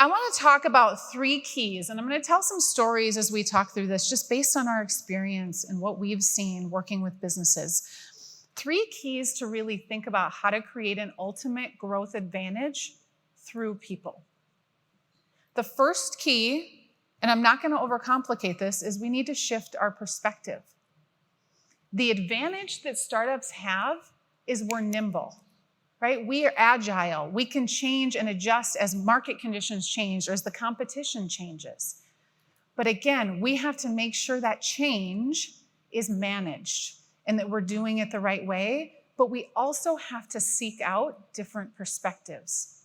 I want to talk about 3 keys, and I'm going to tell some stories as we talk through this, just based on our experience and what we've seen working with businesses. 3 keys to really think about how to create an ultimate growth advantage through people. The first key, and I'm not going to overcomplicate this, is we need to shift our perspective. The advantage that startups have is we're nimble. Right? We are agile. We can change and adjust as market conditions change or as the competition changes. But again, we have to make sure that change is managed and that we're doing it the right way, but we also have to seek out different perspectives.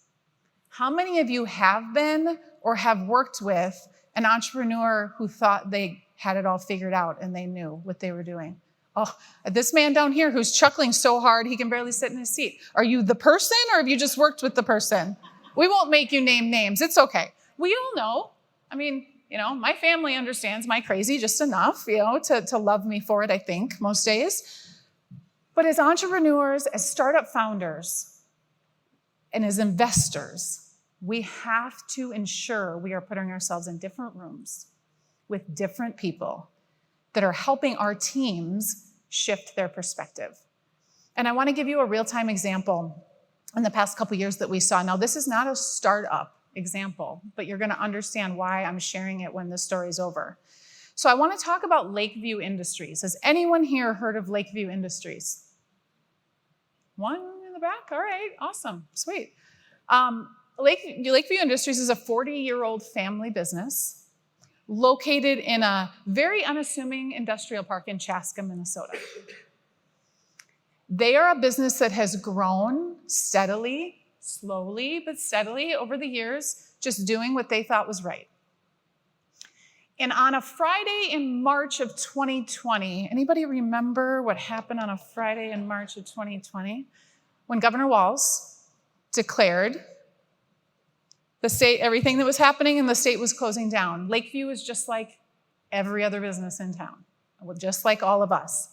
How many of you have been or have worked with an entrepreneur who thought they had it all figured out and they knew what they were doing? Oh, this man down here who's chuckling so hard he can barely sit in his seat. Are you the person or have you just worked with the person? We won't make you name names. It's okay. We all know. I mean, my family understands my crazy just enough, to love me for it, I think, most days. But as entrepreneurs, as startup founders, and as investors, we have to ensure we are putting ourselves in different rooms with different people that are helping our teams shift their perspective. And I want to give you a real-time example in the past couple years that we saw. Now, this is not a startup example, but you're going to understand why I'm sharing it when the story's over. So I want to talk about Lakeview Industries. Has anyone here heard of Lakeview Industries? One in the back? All right, awesome, sweet. Lakeview Industries is a 40-year-old family business located in a very unassuming industrial park in Chaska, Minnesota. They are a business that has grown steadily, slowly, but steadily over the years, just doing what they thought was right. And on a Friday in March of 2020, anybody remember what happened on a Friday in March of 2020? When Governor Walz declared the state, everything that was happening in the state was closing down. Lakeview was just like every other business in town, just like all of us.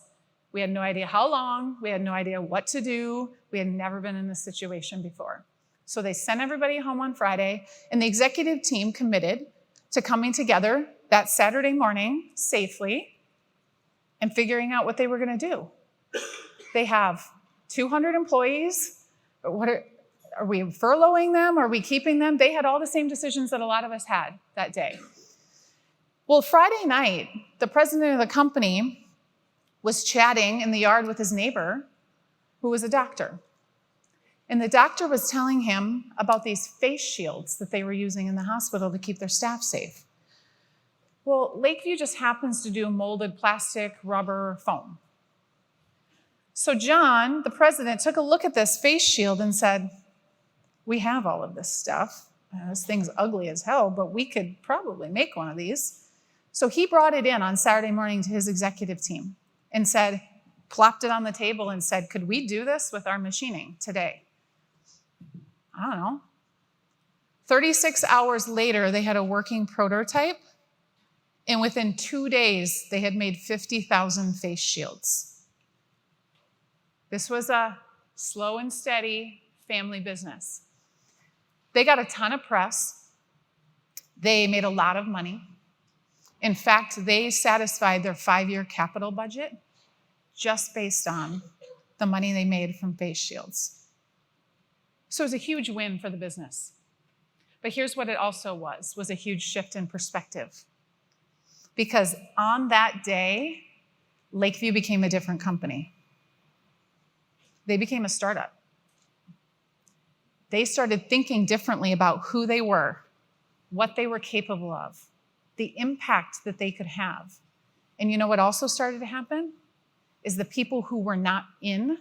We had no idea how long. We had no idea what to do. We had never been in this situation before. So they sent everybody home on Friday, and the executive team committed to coming together that Saturday morning safely and figuring out what they were going to do. They have 200 employees. Are we furloughing them? Are we keeping them? They had all the same decisions that a lot of us had that day. Well, Friday night, the president of the company was chatting in the yard with his neighbor, who was a doctor. And the doctor was telling him about these face shields that they were using in the hospital to keep their staff safe. Well, Lakeview just happens to do molded plastic, rubber, foam. So John, the president, took a look at this face shield and said, we have all of this stuff. This thing's ugly as hell, but we could probably make one of these. So he brought it in on Saturday morning to his executive team and plopped it on the table and said, could we do this with our machining today? I don't know. 36 hours later, they had a working prototype, and within 2 days, they had made 50,000 face shields. This was a slow and steady family business. They got a ton of press. They made a lot of money. In fact, they satisfied their 5-year capital budget just based on the money they made from face shields. So it was a huge win for the business. But here's what it also was a huge shift in perspective. Because on that day, Lakeview became a different company. They became a startup. They started thinking differently about who they were, what they were capable of, the impact that they could have. And you know what also started to happen? Is the people who were not in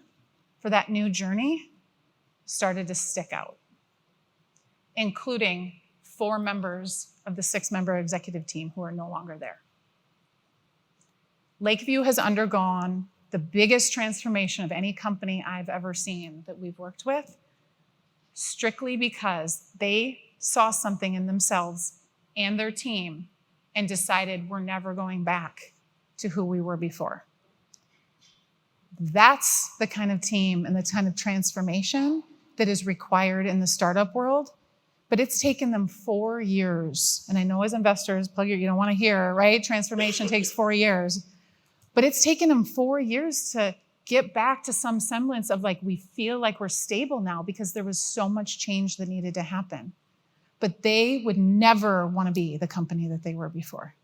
for that new journey started to stick out, including 4 members of the 6-member executive team who are no longer there. Lakeview has undergone the biggest transformation of any company I've ever seen that we've worked with, strictly because they saw something in themselves and their team and decided we're never going back to who we were before. That's the kind of team and the kind of transformation that is required in the startup world, But it's taken them 4 years. And I know as investors, you don't want to hear, right? Transformation takes 4 years. But it's taken them 4 years to get back to some semblance of like, we feel like we're stable now because there was so much change that needed to happen. But they would never want to be the company that they were before.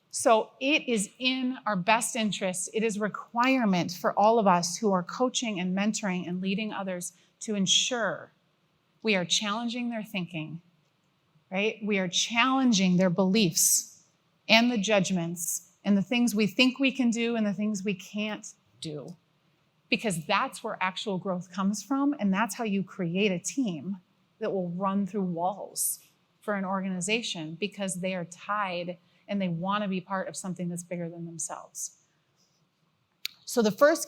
So it is in our best interest. It is a requirement for all of us who are coaching and mentoring and leading others to ensure we are challenging their thinking, right? We are challenging their beliefs and the judgments and the things we think we can do and the things we can't do. Because that's where actual growth comes from, and that's how you create a team that will run through walls for an organization because they are tied and they want to be part of something that's bigger than themselves. So the first